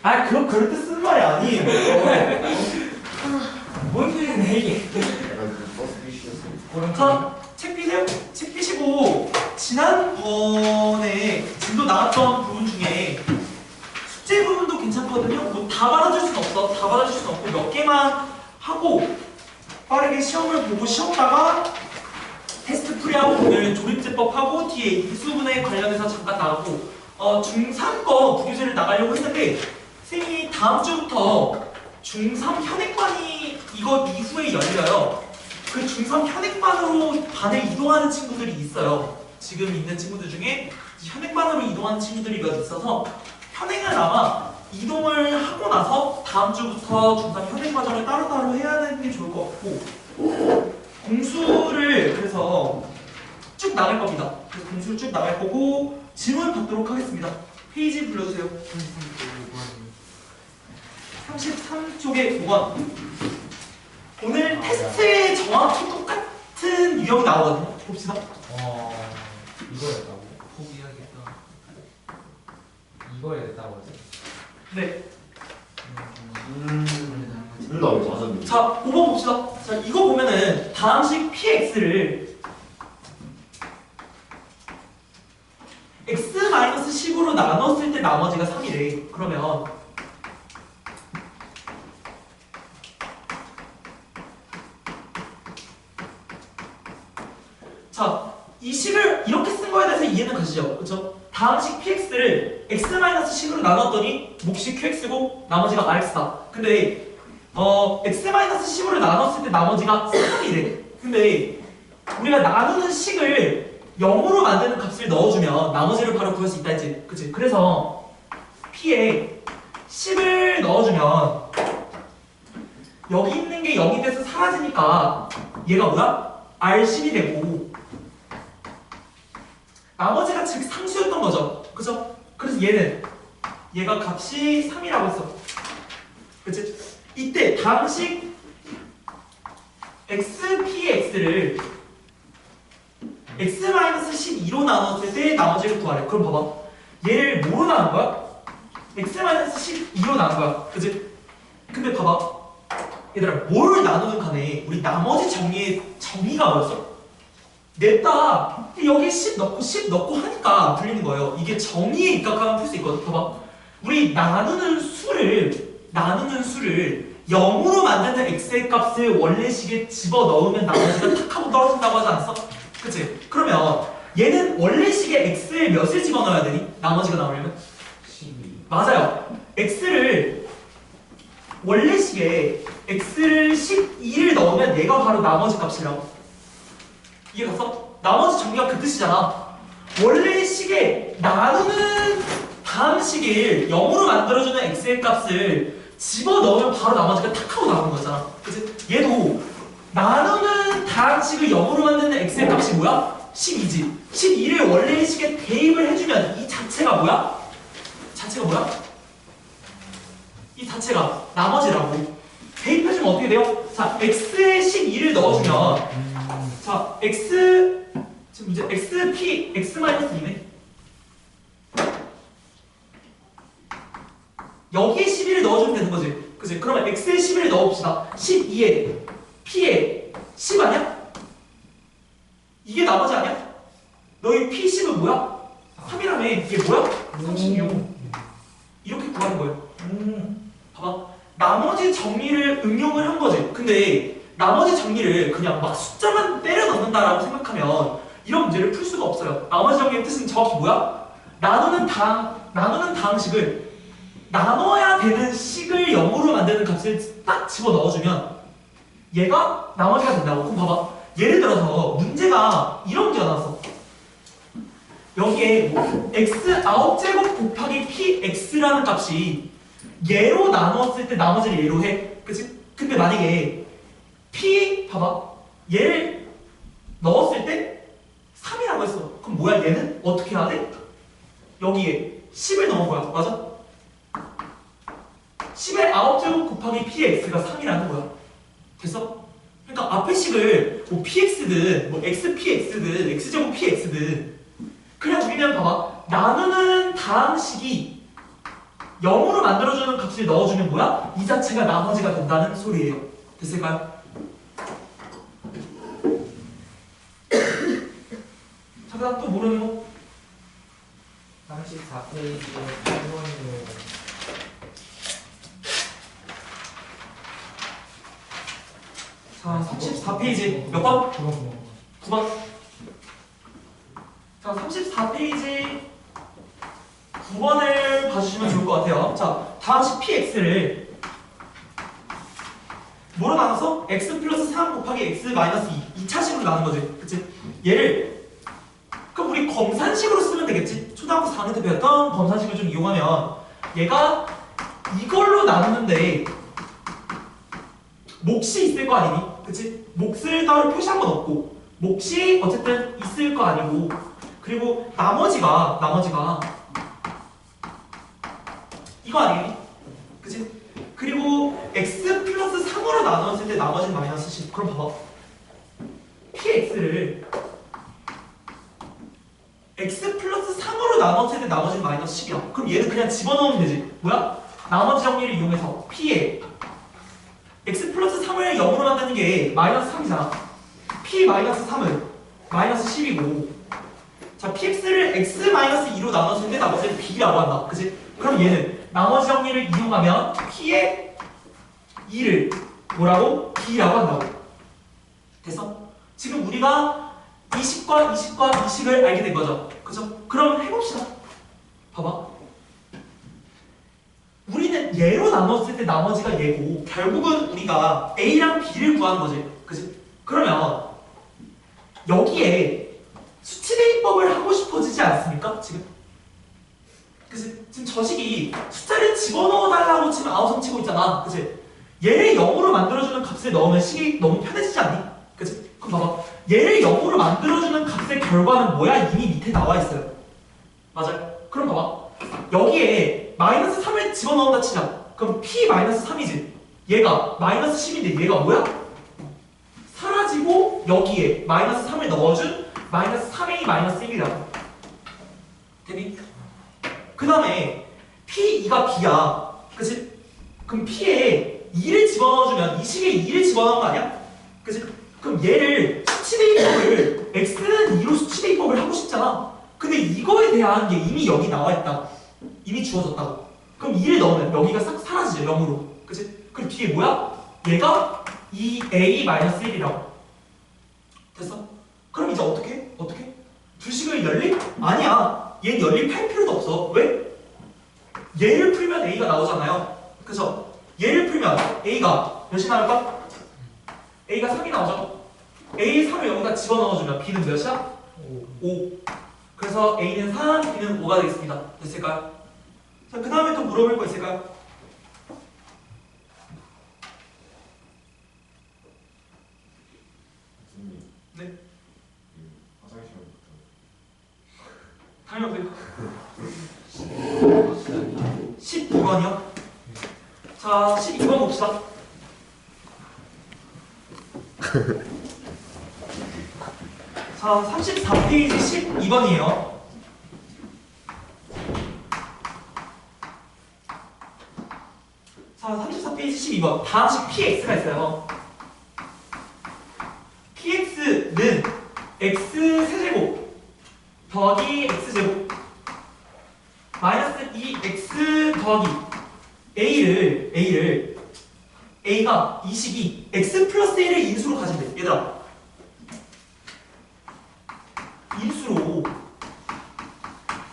아 그럼 그럴 때 쓰는 말이 아니에요. 뭔 소리네 이게. 자, 책 펴세요. 책 펴시고 지난번에 진도 나왔던 부분 중에 숙제 부분도 괜찮거든요. 뭐 다 받아줄 순 없어. 다 받아줄 순 없고 몇 개만 하고 빠르게 시험을 보고 쉬었다가 테스트 풀이하고 오늘 조립제법 하고 뒤에 인수분해 관련해서 잠깐 나가고 중3 거 부교재를 나가려고 했는데 선생님이 다음 주부터 중3 현행반이 이거 이후에 열려요. 그 중3 현행반으로 반을 이동하는 친구들이 있어요. 지금 있는 친구들 중에 현행반으로 이동하는 친구들이 몇 있어서 현행을 아마 이동을 하고 나서 다음 주부터 중3 현행 과정을 따로따로 해야 되는 게 좋을 것 같고 공수를 그래서 쭉 나갈 겁니다. 그래서 공수를 쭉 나갈 거고 질문 받도록 하겠습니다. 페이지 불러주세요. 33쪽에 5번. 오늘 테스트에 정확히 똑같은 유형이 나오거든요. 봅시다. 이거였다고? 포기하겠다. 이거였다고 하지? 네. 나 왜 맞았는데? 자, 5번 봅시다. 자, 이거 보면은 다항식 px를 x-10으로 나눴을 때 나머지가 3이래. 그러면 자, 이 식을 이렇게 쓴 거에 대해서 이해는 가시죠? 그렇죠? 다항식 px를 x-10으로 나눴더니 몫이 qx고 나머지가 rx다. 근데 x-10으로 나눴을 때 나머지가 3이래. 근데 우리가 나누는 식을 0으로 만드는 값을 넣어주면 나머지를 바로 구할 수 있다 했지. 그치? 그래서 p에 10을 넣어주면 여기 있는 게 0이 돼서 사라지니까 얘가 뭐야? R10이 되고 나머지가 즉 상수였던 거죠. 그죠? 그래서 얘가 값이 3이라고 했어. 그치? 이때 다항식 xpx를 x-12로 나눴을 때 나머지를 구하래. 그럼 봐봐. 얘를 뭐로 나눈 거야? x-12로 나눈 거야. 그치? 근데 봐봐. 얘들아, 뭘 나누는 간에 우리 나머지 정의의 정의가 뭐였어? 냈다. 여기 10 넣고 하니까 불리는 거예요. 이게 정의에 입각하면 풀 수 있거든. 봐봐. 우리 나누는 수를 0으로 만드는 x의 값을 원래식에 집어넣으면 나머지가 탁 하고 떨어진다고 하지 않았어? 그치? 그러면 얘는 원래식에 x의 몇을 집어넣어야 되니? 나머지가 나오려면? 12. 맞아요. x를 원래식에 x를 12를 넣으면 얘가 바로 나머지 값이라고. 이해갔어? 나머지 정의가 그 뜻이잖아. 원래식에 나누는 다항식을 0으로 만들어주는 x의 값을 집어넣으면 바로 나머지가 탁 하고 나오는 거잖아. 그치? 얘도 나누는 다항식을 0으로 만드는 x의 값이 뭐야? 12지. 12를 원래식에 대입을 해주면 이 자체가 뭐야? 이 자체가 나머지라고. 대입해주면 어떻게 돼요? 자, x에 12를 넣어주면 자, 지금 이제 x-2네. 여기에 12를 넣어주면 되는 거지. 그치? 그러면 x에 12를 넣어봅시다. 12에 p에 10 아니야? 이게 나머지 아니야? 너희 p10은 뭐야? 3이라며. 이게 뭐야? 36. 이렇게 구하는 거예요. 봐봐. 나머지 정리를 응용을 한 거지. 근데 나머지 정리를 그냥 막 숫자만 때려 넣는다라고 생각하면 이런 문제를 풀 수가 없어요. 나머지 정리의 뜻은 정확히 뭐야? 나누는 다항식을 나눠야 되는 식을 0으로 만드는 값을 딱 집어 넣어주면 얘가 나머지가 된다고. 그럼 봐봐. 예를 들어서 문제가 이런 문제가 나왔어. 여기에 뭐 x 9제곱 곱하기 px라는 값이 얘로 나누었을 때 나머지를 얘로 해. 그치? 근데 만약에 p 봐봐. 얘를 넣었을 때 3이라고 했어. 그럼 뭐야? 얘는 어떻게 해야 돼? 여기에 10을 넣은 거야. 맞아? 10의 9제곱 곱하기 px가 3이라는 거야. 됐어? 그러니까 앞에 식을 뭐 px든 뭐 xpx든 x제곱 px든 그냥 우리는 봐봐. 나누는 다항식이 0으로 만들어주는 값을 넣어주면 뭐야? 이 자체가 나머지가 된다는 소리예요. 됐을까요? 자, 그다음 또 모르는 거? 34페이지에 8번으로 자, 34페이지 몇 번? 9번. 자, 34페이지 9번을 봐주시면 좋을 것 같아요. 자, 다음시 px를 뭐로 나눠서? x 플러스 3 곱하기 x 마이너스 2 2차식으로 나눈 거지. 그치? 얘를 그럼 우리 검산식으로 쓰면 되겠지? 초등학교 4학년 때 배웠던 검산식을 좀 이용하면 얘가 이걸로 나누는데 몫이 있을 거 아니니? 그치? 몫을 따로 표시한 건 없고 몫이 어쨌든 있을 거 아니고 그리고 나머지가 이거 아니니? 그치? 그리고 x 플러스 3으로 나눴을 때 나머지는 마이너스 10. 그럼 봐봐. px를 x 플러스 3으로 나눴을 때 나머지는 마이너스 10이야. 그럼 얘는 그냥 집어넣으면 되지. 뭐야? 나머지 정리를 이용해서 p에 x 플러스 3을 0으로 만드는 게 마이너스 3이잖아. p 마이너스 3은 마이너스 10이고 자, px를 x 마이너스 2로 나눴을 때 나머지는 b라고 한다. 그치? 그럼 얘는 나머지 정리를 이용하면 p의 2를 뭐라고? b라고 한다고. 됐어? 지금 우리가 이식과 이식을 알게 된 거죠. 그죠? 그럼 해봅시다. 봐봐. 우리는 얘로 나눴을 때 나머지가 얘고 결국은 우리가 a랑 b를 구하는 거지. 그치? 그러면 여기에 수치대입법을 하고 싶어지지 않습니까? 지금? 그치? 지금 저 식이 숫자를 집어넣어 달라고 지금 아우성 치고 있잖아. 그치? 얘를 0으로 만들어주는 값을 넣으면 식이 너무 편해지지 않니? 그치? 그럼 봐봐. 얘를 0으로 만들어주는 값의 결과는 뭐야? 이미 밑에 나와 있어요. 맞아요? 그럼 봐봐. 여기에 마이너스 3을 집어넣는다 치자. 그럼 p 마이너스 3이지. 얘가 마이너스 10인데 얘가 뭐야? 사라지고 여기에 마이너스 3을 넣어준 마이너스 3a 마이너스 1이라고. 됐니? 그 다음에 p2가 b야. 그치? 그럼 p에 2를 집어넣어주면 이 식에 2를 집어넣은 거 아니야? 그치? 그럼 얘를 수치대입법을 x는 2로 수치대입법을 하고 싶잖아. 근데 이거에 대한 게 이미 여기 나와 있다. 이미 주어졌다고. 그럼 2를 넣으면 여기가 싹 사라지죠. 0으로. 그치? 그럼 뒤에 뭐야? 얘가 2a-1이라고. 됐어? 그럼 이제 어떻게? 어떻게? 두 식을 열립? 아니야. 얘는 열립할 필요도 없어. 왜? 얘를 풀면 a가 나오잖아요. 그죠? 얘를 풀면 a가 몇이 나올까? a가 3이 나오죠? a 3을 여기다 집어넣어주면 b는 몇이야? 5. 그래서 a는 3, b는 5가 되겠습니다. 됐을까요? 자, 그 다음에 또 물어볼 거 있을까요? 네? 당연히 12번이요? 자, 12번 봅시다. 자, 34페이지 12번이에요. 자, 34페이지 12번. 다음식 px가 있어요. px는 x 세제곱 더하기 x제곱 마이너스 2x 더하기 a가 이 식이 x 플러스 1을 인수로 가지면 돼. 얘들아, 인수로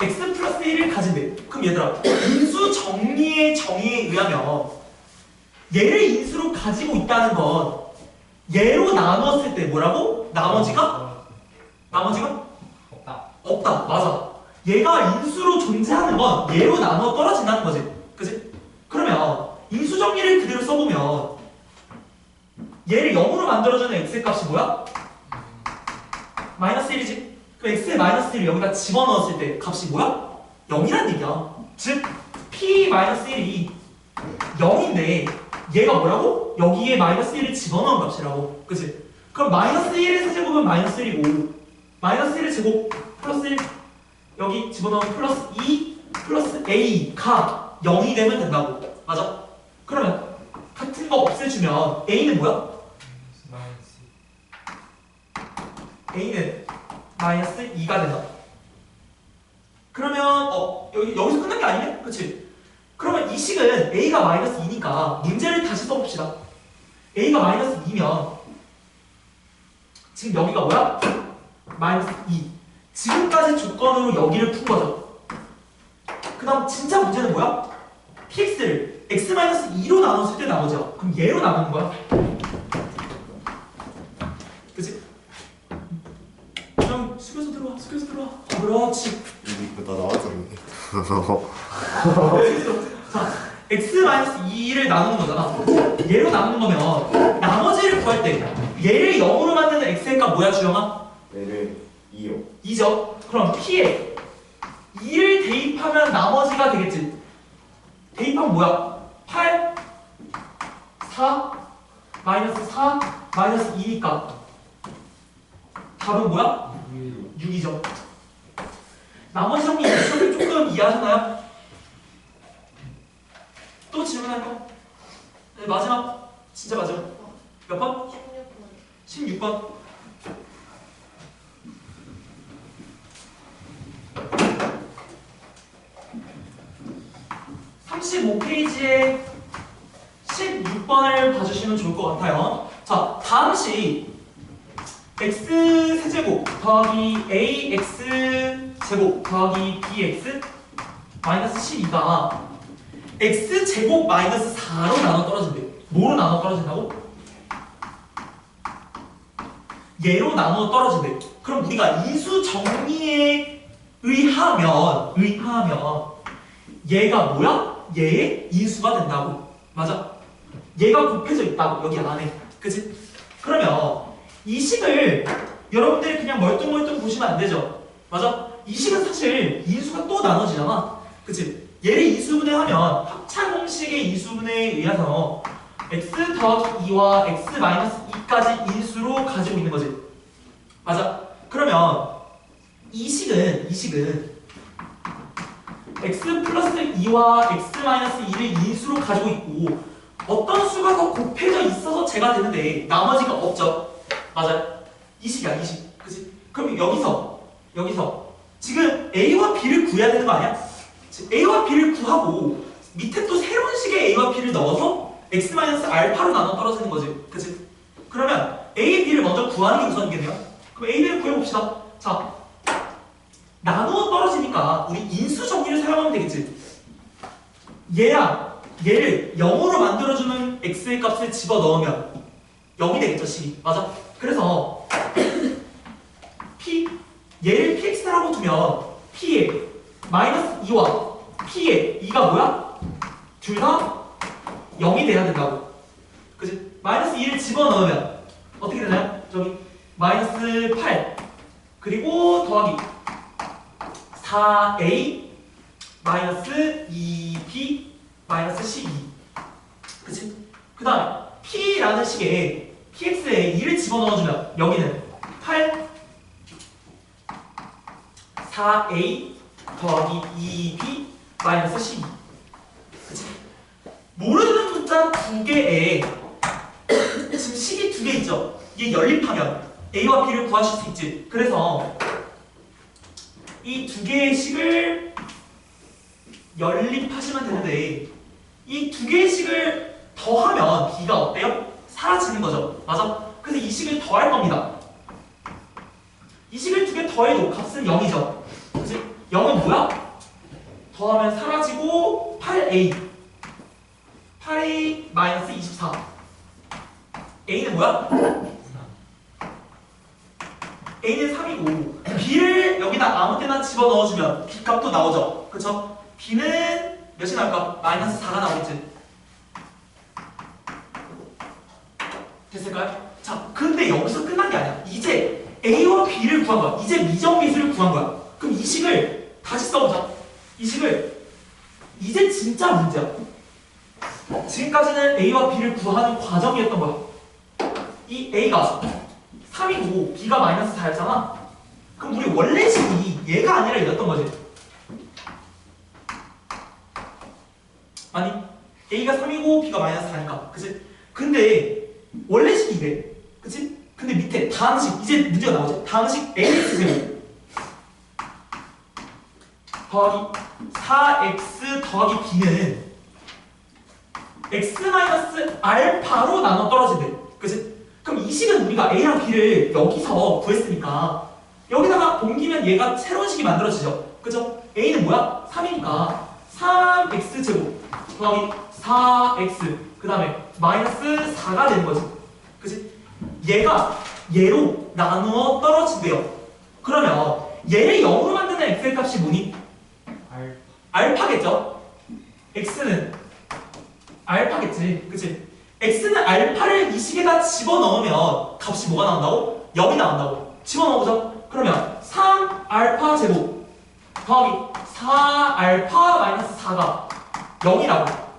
x 플러스 1을 가진대. 그럼 얘들아, 인수 정리의 정의에 의하면 얘를 인수로 가지고 있다는 건 얘로 나눴을 때 뭐라고? 나머지가 없다. 맞아. 얘가 인수로 존재하는 건 얘로 나눠 떨어진다는 거지. 그치? 그러면 인수 정리를 그대로 써보면 얘를 0으로 만들어주는 x 값이 뭐야? 마이너스 1이지? 그럼 x의 마이너스 1을 여기다 집어넣었을 때 값이 뭐야? 0이란 얘기야. 즉 p 마이너스 1이 0인데 얘가 뭐라고? 여기에 마이너스 1을 집어넣은 값이라고. 그치? 그럼 마이너스 1의 세제곱은 마이너스 1이고 마이너스 1의 제곱 플러스 1 여기 집어넣으면 플러스 2 플러스 a가 0이 되면 된다고. 맞아? 그러면 같은 거 없애주면 A는 뭐야? 마이너스 A는 마이너스 2가 된다. 그러면 여기서 끝난 게 아니네? 그치? 그러면 이 식은 A가 마이너스 2니까 문제를 다시 써봅시다. A가 마이너스 2면 지금 여기가 뭐야? 마이너스 2. 지금까지 조건으로 여기를 푼 거죠. 그 다음 진짜 문제는 뭐야? px를 x-2로 나눴을 때 나머지야. 그럼 얘로 나누는 거야. 그치? 그럼 숙여서 들어와. 숙여서 들어와. 그렇지. 이거 다 나왔었는데. 자, x-2를 나누는 거잖아. 얘로 나누는 거면 나머지를 구할 때 얘를 0으로 만드는 x의 값 뭐야, 주영아? 얘를 2요. 2죠. 그럼 p에 2를 대입하면 나머지가 되겠지. 대입하면 뭐야? 8, 4, 마이너스 4, 마이너스 2니까 답은 뭐야? 6이죠. 나머지 정리 수업을 조금 이해하셨나요? 또 질문할 거? 네, 마지막. 진짜 마지막. 몇 번? 16번. 35페이지에 16번을 봐주시면 좋을 것 같아요. 자, 다음 시 x세제곱 더하기 ax제곱 더하기 bx 마이너스 12가 x제곱 마이너스 4로 나눠 떨어진대. 뭐로 나눠 떨어진다고? 얘로 나눠 떨어진대. 그럼 우리가 인수 정리에 의하면 얘가 뭐야? 얘의 인수가 된다고. 맞아? 얘가 곱해져 있다고 여기 안에. 그치? 그러면 이 식을 여러분들이 그냥 멀뚱멀뚱 보시면 안 되죠. 맞아? 이 식은 사실 인수가 또 나눠지잖아. 그치? 얘를 인수분해하면 합차 공식의 인수분해에 의해서 x 더하기 2와 x 마이너스 2까지 인수로 가지고 있는 거지. 맞아? 그러면 이 식은 x 플러스 2와 x 마이너스 2를 인수로 가지고 있고 어떤 수가 더 곱해져 있어서 제가 되는데 나머지가 없죠. 맞아요? 이 식이야, 이 식. 그치? 그럼 여기서 지금 a와 b를 구해야 되는 거 아니야? a와 b를 구하고 밑에 또 새로운 식의 a와 b를 넣어서 x 마이너스 알파로 나눠 떨어지는 거지. 그치? 그러면 a, b를 먼저 구하는 게 우선이겠네요. 그럼 a, b를 구해봅시다. 자, 나누어 떨어지니까 우리 인수 정리를 사용하면 되겠지. 얘를 0으로 만들어주는 x의 값을 집어넣으면 0이 되겠죠, 식이. 맞아? 그래서 얘를 px라고 두면 p에 마이너스 2와 p에 2가 뭐야? 둘 다 0이 돼야 된다고. 그치? 마이너스 2를 집어넣으면 어떻게 되나요? 저기 마이너스 8 그리고 더하기 4a 마이너스 2b 마이너스 12. 그치? 그 다음에 p라는 식에 px에 2를 집어넣어주면 여기는 8 4a 더하기 2b 마이너스 12. 그치? 모르는 문자 두 개에 지금 식이 두 개 있죠? 이게 연립하면 a와 b를 구하실 수 있지. 그래서 이 두 개의 식을 연립하시면 되는데 이 두 개의 식을 더하면 b가 어때요? 사라지는 거죠. 맞아? 그래서 이 식을 더할 겁니다. 이 식을 두 개 더해도 값은 0이죠. 그치? 0은 뭐야? 더하면 사라지고 8a 8a 마이너스 24 a는 뭐야? a는 3이고 b를 여기다 아무 때나 집어넣어주면 b 값도 나오죠. 그쵸? b는 몇이 나올까? 마이너스 4가 나오겠지. 됐을까요? 자, 근데 여기서 끝난 게 아니야. 이제 a와 b를 구한 거야. 이제 미정비수를 구한 거야. 그럼 이 식을 다시 써보자. 이 식을 이제 진짜 문제야. 지금까지는 a와 b를 구하는 과정이었던 거야. 이 a가 3이고 b가 마이너스 4였잖아. 그럼 우리 원래 식이 얘가 아니라 이랬던 거지. 아니 A가 3이고 B가 마이너스 4니까 그치? 근데 원래 식이 이래 그치? 근데 밑에 다항식 이제 문제가 나오지 다항식 ax 제곱 더하기 4x 더하기 b는 x 마이너스 알파로 나눠 떨어진대 그치? 그럼 이 식은 우리가 a랑 b를 여기서 구했으니까 여기다가 옮기면 얘가 새로운 식이 만들어지죠 그죠? a는 뭐야? 3이니까 3x 제곱 더하기 4x 그 다음에 마이너스 4가 되는 거지 그치? 얘가 얘로 나누어 떨어진대요 그러면 얘를 0으로 만드는 x의 값이 뭐니? 알파겠죠? x는 알파겠지 그치? x는 알파를 이 식에다 집어넣으면 값이 뭐가 나온다고? 0이 나온다고 집어넣어보자 그러면 3알파 제곱 더하기 4알파 마이너스 4가 0이라고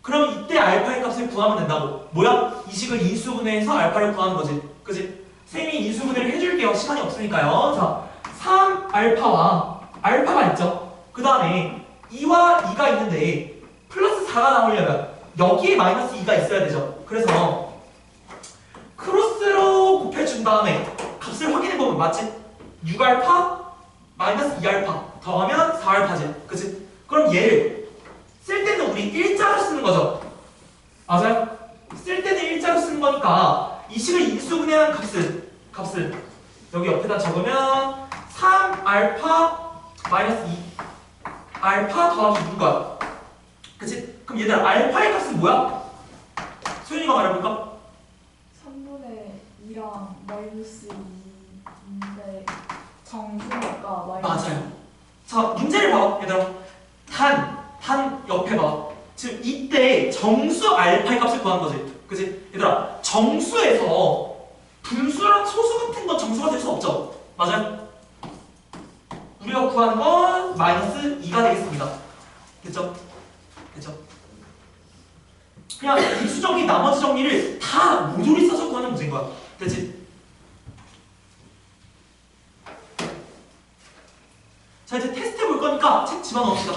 그럼 이때 알파의 값을 구하면 된다고 뭐야? 이 식을 인수분해해서 알파를 구하는 거지 그치? 쌤이 인수분해를 해줄게요 시간이 없으니까요 자 3알파와 알파가 있죠 그 다음에 2와 2가 있는데 플러스 4가 나오려면 여기에 마이너스 2가 있어야 되죠 그래서 크로스로 곱해준 다음에 값을 확인해보면 맞지? 6알파 마이너스 2알파 더하면 4알파지 그치? 그럼 얘를 쓸 때는 우리 일자로 쓰는 거죠 맞아요? 쓸 때는 일자로 쓰는 거니까 이 식을 인수분해한 값을 여기 옆에다 적으면 3알파 마이너스 2 알파 더하기 2인 거야 그치? 그럼 얘들아 알파의 값은 뭐야? 소윤이가 말해볼까? 3분의 2랑 마이너스 2인데 정수니까 마이너스 맞아요 자 문제를 봐 얘들아 단 옆에 봐 지금 이때 정수 알파의 값을 구하는 거지 그치? 얘들아 정수에서 분수랑 소수 같은 건 정수가 될 수 없죠 맞아요? 우리가 구하는 건 마이너스 2가 되겠습니다 됐죠? 됐죠? 그냥 인수 정리 나머지 정리를 다 모조리 써서 구하는 문제인 거야 됐지? 자 이제 테스트 해볼 거니까 책 집어넣읍시다